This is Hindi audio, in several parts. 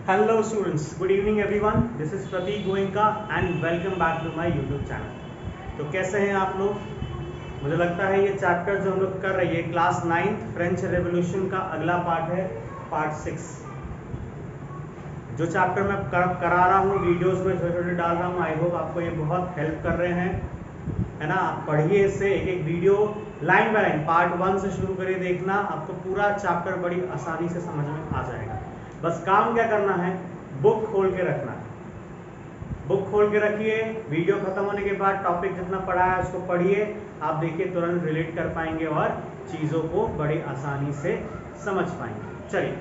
Hello students, good evening everyone. This is Pratik Goenka and welcome back to my YouTube channel. तो कैसे हैं आप लोग? मुझे लगता है ये चैप्टर जो हम लोग कर रहे हैं क्लास 9th फ्रेंच रेवोल्यूशन का अगला पार्ट है, पार्ट 6। जो चैप्टर मैं करा रहा हूँ वीडियोस में छोटे छोटे डाल रहा हूँ, आई होप आपको ये बहुत हेल्प कर रहे हैं, है ना। आप पढ़िए इससे, एक एक video line by line part 1 से शुरू करिए देखना, आपको पूरा चैप्टर बड़ी आसानी से समझ में आ जाएगा। बस काम क्या करना है, बुक खोल के रखना है, बुक खोल के रखिए। वीडियो खत्म होने के बाद टॉपिक जितना पढ़ा है उसको पढ़िए, आप देखिए तुरंत रिलेट कर पाएंगे और चीज़ों को बड़ी आसानी से समझ पाएंगे। चलिए,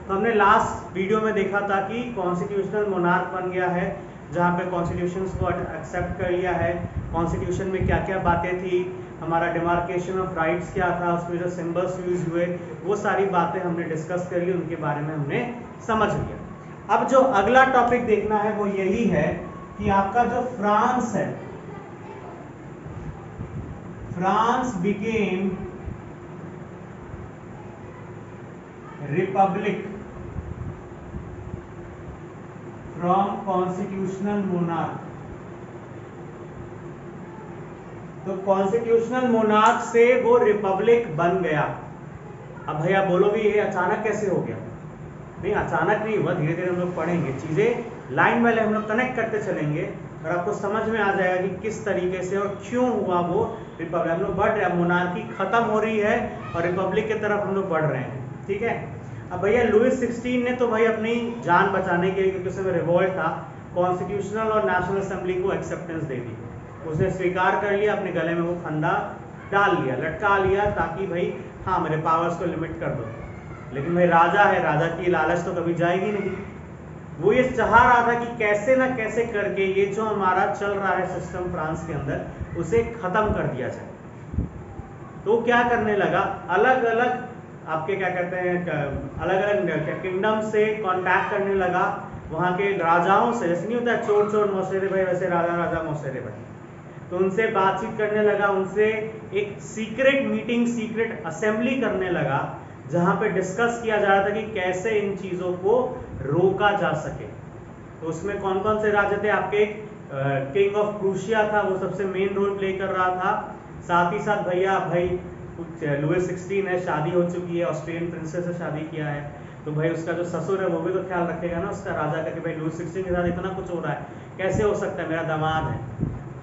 तो हमने लास्ट वीडियो में देखा था कि कॉन्स्टिट्यूशनल मोनार्क बन गया है, जहाँ पे कॉन्स्टिट्यूशन को एक्सेप्ट कर लिया है। कॉन्स्टिट्यूशन में क्या क्या बातें थी, हमारा डिमार्केशन ऑफ राइट्स क्या था, उसमें जो सिंबल्स यूज हुए, वो सारी बातें हमने डिस्कस कर ली, उनके बारे में हमने समझ लिया। अब जो अगला टॉपिक देखना है वो यही है कि आपका जो फ्रांस है, France became Republic from constitutional monarch. तो कॉन्स्टिट्यूशनल मोनार्क से वो रिपब्लिक बन गया। अब भैया बोलोगे ये अचानक कैसे हो गया? नहीं, अचानक नहीं हुआ, धीरे धीरे हम लोग पढ़ेंगे, चीजें लाइन बाय लाइन हम लोग कनेक्ट करते चलेंगे और आपको समझ में आ जाएगा कि किस तरीके से और क्यों हुआ वो रिपब्लिक। हम लोग बढ़ रहे हैं, मोनार्की खत्म हो रही है और रिपब्लिक की तरफ हम लोग बढ़ रहे हैं, ठीक है। अब भैया लुईस 16 ने तो भाई अपनी जान बचाने के लिए, क्योंकि उसमें रिवोल्ट था, कॉन्स्टिट्यूशनल और नेशनल असेंबली को एक्सेप्टेंस दे दी, उसने स्वीकार कर लिया, अपने गले में वो फंदा डाल लिया, लटका लिया, ताकि भाई हाँ मेरे पावर्स को लिमिट कर दो। लेकिन भाई राजा है, राजा की लालच तो कभी जाएगी नहीं। वो ये चाह रहा था कि कैसे ना कैसे करके ये जो हमारा चल रहा है सिस्टम फ्रांस के अंदर, उसे खत्म कर दिया जाए। तो क्या करने लगा, अलग अलग आपके क्या कहते हैं, अलग अलग किंगडम से कांटेक्ट करने लगा, वहां के राजाओं से। जैसे नहीं होता चोर चोर मौसेरे भाई, वैसे राजा राजा मौसेरे भाई। तो उनसे बातचीत करने लगा, उनसे एक सीक्रेट मीटिंग, सीक्रेट असेंबली करने लगा, जहां पे डिस्कस किया जा रहा था कि कैसे इन चीजों को रोका जा सके। तो उसमें कौन कौन से राजा थे आपके, किंग ऑफ प्रूशिया था, वो सबसे मेन रोल प्ले कर रहा था। साथ ही साथ भैया भाई लुईस 16 है, शादी हो चुकी है, ऑस्ट्रियन प्रिंसेस से शादी किया है, तो भाई उसका जो ससुर है वो भी तो ख्याल रखेगा ना उसका, राजा का, कि भाई लुईस 16 के साथ इतना कुछ हो रहा है, कैसे हो सकता है, मेरा दामाद है।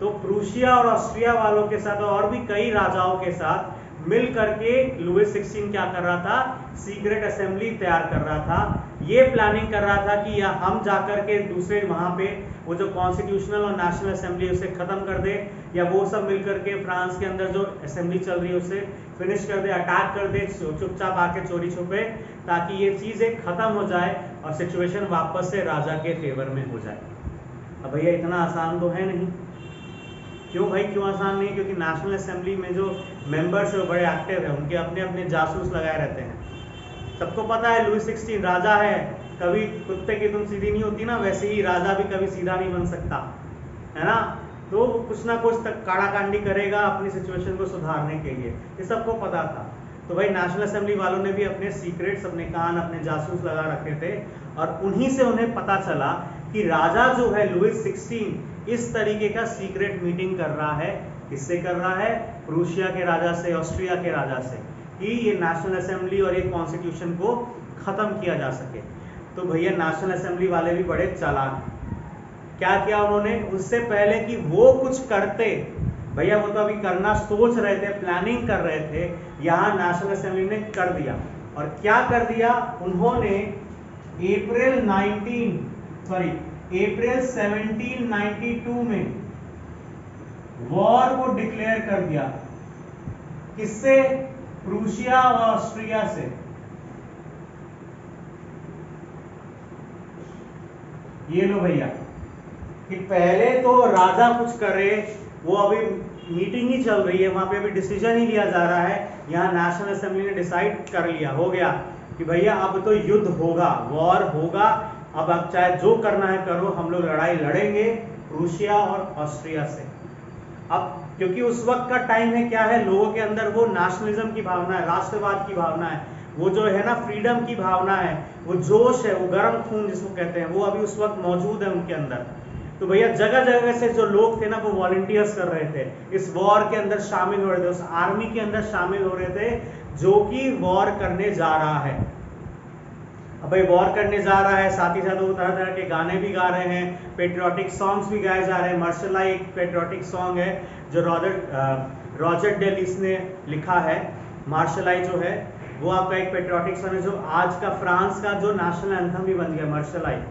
तो प्रूशिया और ऑस्ट्रिया वालों के साथ और भी कई राजाओं के साथ मिल करके लुईस 16 क्या कर रहा था, सीक्रेट असेंबली तैयार कर रहा था। ये प्लानिंग कर रहा था कि या हम जाकर के दूसरे वहां पे वो जो कॉन्स्टिट्यूशनल और नेशनल असेंबली उसे खत्म कर दे, या वो सब मिलकर के फ्रांस के अंदर जो असेंबली चल रही है उसे फिनिश कर दे, अटैक कर दे, चुपचाप आके चोरी छुपे, ताकि ये चीजें खत्म हो जाए और सिचुएशन वापस से राजा के फेवर में हो जाए। अब भैया इतना आसान तो है नहीं। क्यों भाई, क्यों आसान नहीं? क्योंकि नेशनल असेंबली में जो मेंबर्स है वो बड़े एक्टिव है, उनके अपने अपने जासूस लगाए रहते हैं। सबको पता है लुईस 16 राजा है, कभी कुत्ते की तुम सीधी नहीं होती ना, वैसे ही राजा भी कभी सीधा नहीं बन सकता, है ना। तो कुछ ना कुछ तक काड़ाकांडी करेगा अपनी सिचुएशन को सुधारने के लिए, ये सबको पता था। तो भाई नेशनल असेंबली वालों ने भी अपने सीक्रेट्स, अपने कान, अपने जासूस लगा रखे थे, और उन्हीं से उन्हें पता चला कि राजा जो है लुईस 16 इस तरीके का सीक्रेट मीटिंग कर रहा है। किससे कर रहा है? प्रूशिया के राजा से, ऑस्ट्रिया के राजा से, कि ये नेशनल असेंबली और ये कॉन्स्टिट्यूशन को खत्म किया जा सके। तो भैया नेशनल असेंबली वाले भी बड़े चालाक, क्या किया उन्होंने, उससे पहले कि वो कुछ करते, भैया वो तो अभी करना सोच रहे थे, प्लानिंग कर रहे थे, यहाँ नेशनल असेंबली ने कर दिया। और क्या कर दिया उन्होंने, अप्रैल 1792 में वॉर को डिक्लेयर कर दिया। किससे? प्रूशिया और ऑस्ट्रिया से। ये लो भैया, कि पहले तो राजा कुछ करे, वो अभी मीटिंग ही चल रही है, वहां पे अभी डिसीजन ही लिया जा रहा है। यहाँ नेशनल असेंबली ने डिसाइड कर लिया, हो गया कि भैया अब तो युद्ध होगा, वॉर होगा, अब आप चाहे जो करना है करो, हम लोग लड़ाई लड़ेंगे प्रूशिया और ऑस्ट्रिया से। अब क्योंकि उस वक्त का टाइम है, क्या है, लोगों के अंदर वो नेशनलिज्म की भावना है, राष्ट्रवाद की भावना है, वो जो है ना फ्रीडम की भावना है, वो जोश है, वो गर्म खून जिसको कहते हैं, वो अभी उस वक्त मौजूद है उनके अंदर। तो भैया जगह जगह से जो लोग थे ना वो वॉलंटियर्स कर रहे थे, इस वॉर के अंदर शामिल हो रहे थे, उस आर्मी के अंदर शामिल हो रहे थे जो कि वॉर करने जा रहा है। अब भाई वॉर करने जा रहा है, साथ ही साथ वो तरह तरह के गाने भी गा रहे हैं, पेट्रियोटिक सॉन्ग्स भी गाए जा रहे हैं। मार्शल आई एक पेट्रियोटिक सॉन्ग है जो रॉजर डेलिस ने लिखा है। मार्शल आई जो है वो आपका एक पेट्रियोटिक सॉन्ग है जो आज का फ्रांस का जो नेशनल एंथम भी बन गया, मार्शल आई।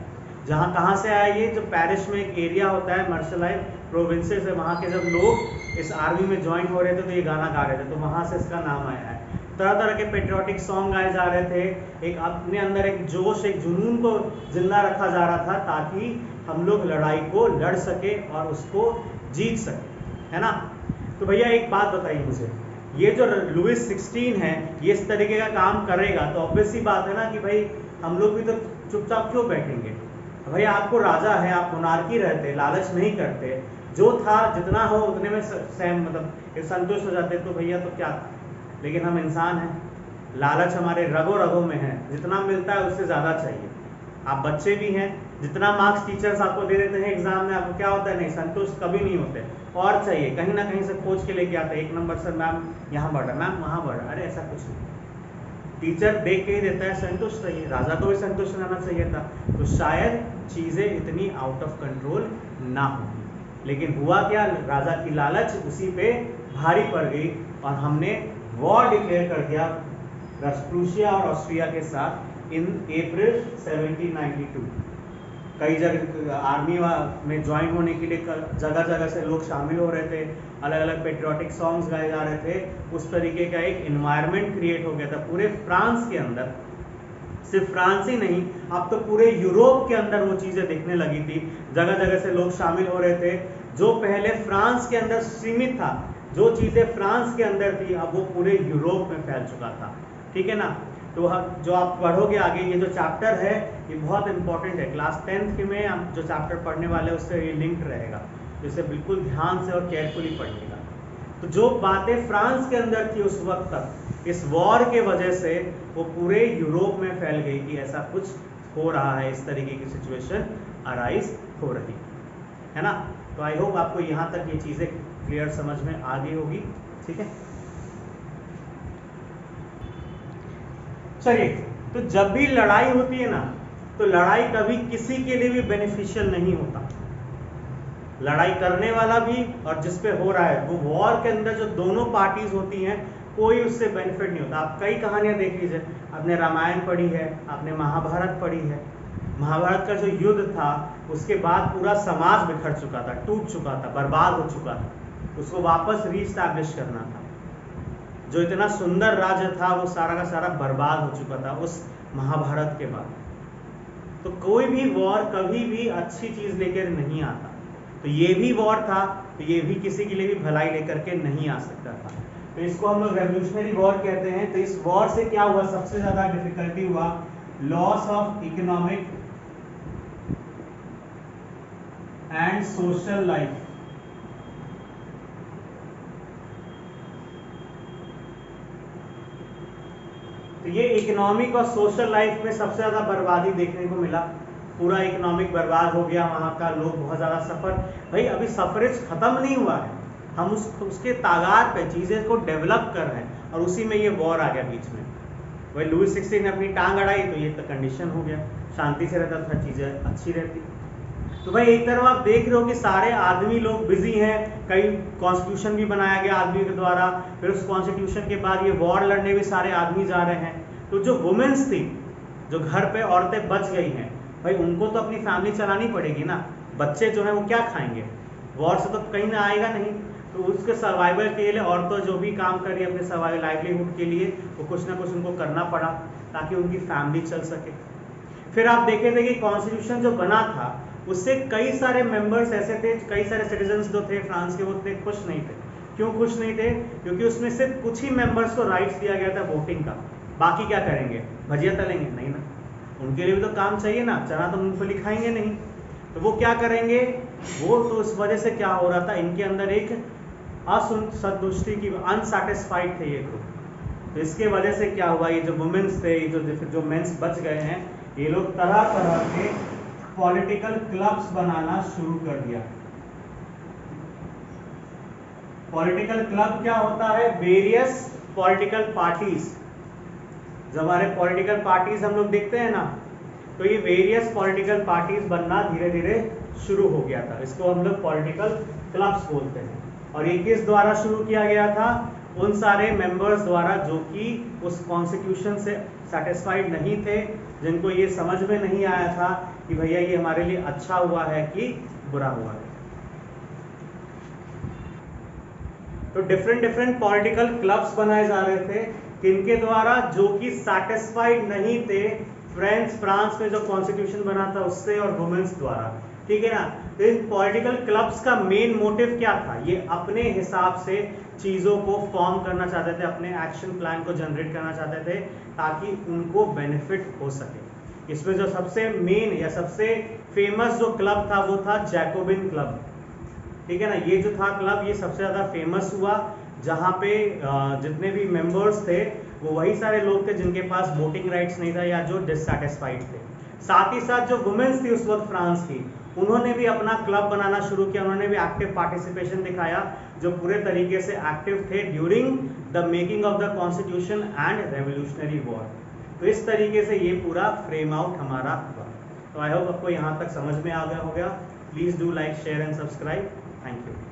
जहाँ कहाँ से आया ये, जो पेरिस में एक एरिया होता है मार्शल आई प्रोविंसेस है, वहाँ के जब लोग इस आर्मी में ज्वाइन हो रहे थे तो ये गाना गा रहे थे, तो वहाँ से इसका नाम आया है। तरह तरह के पेट्रियोटिक सॉन्ग गाए जा रहे थे, एक अपने अंदर एक जोश, एक जुनून को जिंदा रखा जा रहा था ताकि हम लोग लड़ाई को लड़ सके और उसको जीत सके, है ना। तो भैया एक बात बताइए मुझे, ये जो लुइस 16 है ये इस तरीके का काम करेगा तो ऑब्वियस सी बात है ना कि भाई हम लोग भी तो चुपचाप क्यों बैठेंगे। भैया आपको राजा है, आप मोनार्की रहते, लालच नहीं करते, जो था जितना हो उतने में सहम मतलब संतुष्ट हो जाते, तो भैया तो क्या था। लेकिन हम इंसान हैं, लालच हमारे रगों रगों में है, जितना मिलता है उससे ज़्यादा चाहिए। आप बच्चे भी हैं, जितना मार्क्स टीचर्स आपको दे देते हैं एग्जाम में, आपको क्या होता है, नहीं संतुष्ट कभी नहीं होते, और चाहिए, कहीं ना कहीं से खोज के लेके आते हैं। 1 नंबर सर मैम यहाँ बढ़ा, मैम वहाँ बढ़ा, अरे ऐसा कुछ नहीं, टीचर देख के ही देता है, संतुष्ट रहिए। राजा को भी संतुष्ट रहना चाहिए था, तो शायद चीज़ें इतनी आउट ऑफ कंट्रोल ना हो। लेकिन हुआ क्या, राजा की लालच उसी पे भारी पड़ गई और हमने वॉर डिक्लेयर कर दिया प्रूशिया और ऑस्ट्रिया के साथ इन अप्रैल 1792। कई जगह आर्मी में ज्वाइन होने के लिए जगह जगह से लोग शामिल हो रहे थे, अलग अलग पेट्रियोटिक सॉन्ग्स गाए जा रहे थे, उस तरीके का एक इन्वायरमेंट क्रिएट हो गया था पूरे फ्रांस के अंदर। सिर्फ फ्रांस ही नहीं, अब तो पूरे यूरोप के अंदर वो चीज़ें दिखने लगी थी, जगह जगह से लोग शामिल हो रहे थे। जो पहले फ्रांस के अंदर सीमित था, जो चीज़ें फ्रांस के अंदर थी, अब वो पूरे यूरोप में फैल चुका था, ठीक है ना। तो जो आप पढ़ोगे आगे, ये जो चैप्टर है ये बहुत इंपॉर्टेंट है, क्लास 10th के में आप जो चैप्टर पढ़ने वाले हैं उससे ये लिंक्ड रहेगा, तो इसे बिल्कुल ध्यान से और केयरफुली पढ़िएगा। तो जो बातें फ्रांस के अंदर थी उस वक्त तक, इस वॉर के वजह से वो पूरे यूरोप में फैल गई कि ऐसा कुछ हो रहा है, इस तरीके की सिचुएशन अराइज हो रही है ना। तो आई होप आपको यहाँ तक ये चीज़ें क्लियर समझ में आ गई होगी, ठीक है। चलिए, तो जब भी लड़ाई होती है ना, तो लड़ाई कभी किसी के लिए भी बेनिफिशियल नहीं होता। लड़ाई करने वाला भी और जिस पे हो रहा है, वो वॉर के अंदर जो दोनों पार्टीज होती हैं, कोई उससे बेनिफिट नहीं होता। आप कई कहानियां देख लीजिए, आपने रामायण पढ़ी है, आपने महाभारत पढ़ी है। महाभारत का जो युद्ध था उसके बाद पूरा समाज बिखर चुका था, टूट चुका था, बर्बाद हो चुका था, उसको वापस रीस्टैब्लिश करना था। जो इतना सुंदर राज्य था वो सारा का सारा बर्बाद हो चुका था उस महाभारत के बाद। तो कोई भी वॉर कभी भी अच्छी चीज लेकर नहीं आता, तो ये भी वॉर था, तो ये भी किसी के लिए भी भलाई लेकर के नहीं आ सकता था। तो इसको हम लोग रेवोल्यूशनरी वॉर कहते हैं। तो इस वॉर से क्या हुआ, सबसे ज्यादा डिफिकल्टी हुआ loss of economic and social life. तो ये इकोनॉमिक और सोशल लाइफ में सबसे ज्यादा बर्बादी देखने को मिला। पूरा इकोनॉमिक बर्बाद हो गया, वहाँ का लोग बहुत ज़्यादा सफ़र, भाई अभी सफरेज ख़त्म नहीं हुआ है, हम उसके तागार पे चीज़ें को डेवलप कर रहे हैं, और उसी में ये वॉर आ गया बीच में। वही लुइस 16 ने अपनी टांग अड़ाई तो ये तो कंडीशन हो गया, शांति से रहता था चीज़ें अच्छी रहती। तो भाई एक तरफ आप देख रहे हो कि सारे आदमी लोग बिजी हैं, कई कॉन्स्टिट्यूशन भी बनाया गया आदमी के द्वारा, फिर उस कॉन्स्टिट्यूशन के बाद ये वॉर लड़ने भी सारे आदमी जा रहे हैं। तो जो वुमेन्स थी, जो घर पे औरतें बच गई हैं, भाई उनको तो अपनी फैमिली चलानी पड़ेगी ना, बच्चे जो है वो क्या खाएंगे, वॉर से तो कहीं ना आएगा नहीं। तो उसके सर्वाइवल के लिए औरतें जो भी काम कर रही है अपने सर्वाइवल लाइवलीहुड के लिए, वो कुछ ना कुछ उनको करना पड़ा ताकि उनकी फैमिली चल सके। फिर आप देखे थे कि कॉन्स्टिट्यूशन जो बना था उससे कई सारे मेंबर्स ऐसे थे, कई सारे सिटीजन्स जो थे फ्रांस के, वो इतने खुश नहीं थे। क्यों खुश नहीं थे? क्योंकि उसमें सिर्फ कुछ ही मेंबर्स को राइट्स दिया गया था वोटिंग का, बाकी क्या करेंगे, भजिया तलेंगे नहीं ना, उनके लिए भी तो काम चाहिए ना, चना तो मूंगफली खाएंगे नहीं। तो वो क्या करेंगे, वो तो इस वजह से क्या हो रहा था, इनके अंदर एक असंतुष्टि की, अनसेटिस्फाइड थे ये ग्रुप, तो इसके वजह से क्या हुआ, ये जो वुमेन्स थे, ये जो मेंस बच गए हैं, ये लोग तरह तरह के पॉलिटिकल क्लब्स बनाना शुरू कर दिया। पॉलिटिकल क्लब क्या होता है? Various political parties. जब हमारे पॉलिटिकल पार्टीज हम लोग देखते हैं ना, तो ये वेरियस पॉलिटिकल पार्टीज बनना धीरे धीरे शुरू हो गया था। इसको हम लोग पॉलिटिकल क्लब्स बोलते हैं। और ये किस द्वारा शुरू किया गया था? उन सारे मेंबर्स द्वारा जो कि उस कॉन्स्टिट्यूशन से सेटिस्फाइड नहीं थे, जिनको ये समझ में नहीं आया था कि भैया ये हमारे लिए अच्छा हुआ है कि बुरा हुआ है। तो डिफरेंट पॉलिटिकल क्लब्स बनाए जा रहे थे, किनके द्वारा? जो कि सैटिस्फाइड नहीं थे फ्रांस में जो कॉन्स्टिट्यूशन बना था उससे, और वुमेन्स द्वारा, ठीक है ना। तो इन पॉलिटिकल क्लब्स का मेन मोटिव क्या था? ये अपने हिसाब से चीज़ों को फॉर्म करना चाहते थे, अपने एक्शन प्लान को जनरेट करना चाहते थे ताकि उनको बेनिफिट हो सके। इसमें जो सबसे मेन या सबसे फेमस जो क्लब था वो था जैकोबिन क्लब, ठीक है ना। ये जो था क्लब, ये सबसे ज़्यादा फेमस हुआ, जहाँ पे जितने भी मेंबर्स थे वो वही सारे लोग थे जिनके पास वोटिंग राइट्स नहीं था या जो डिससैटिस्फाइड थे। साथ ही साथ जो वुमेन्स थी उस वक्त फ्रांस की, उन्होंने भी अपना क्लब बनाना शुरू किया, उन्होंने भी एक्टिव पार्टिसिपेशन दिखाया, जो पूरे तरीके से एक्टिव थे during the making of the constitution and revolutionary war. तो इस तरीके से ये पूरा फ्रेम आउट हमारा हुआ। तो आई होप आपको यहाँ तक समझ में आ गया होगा। Please do like, share and subscribe. Thank you.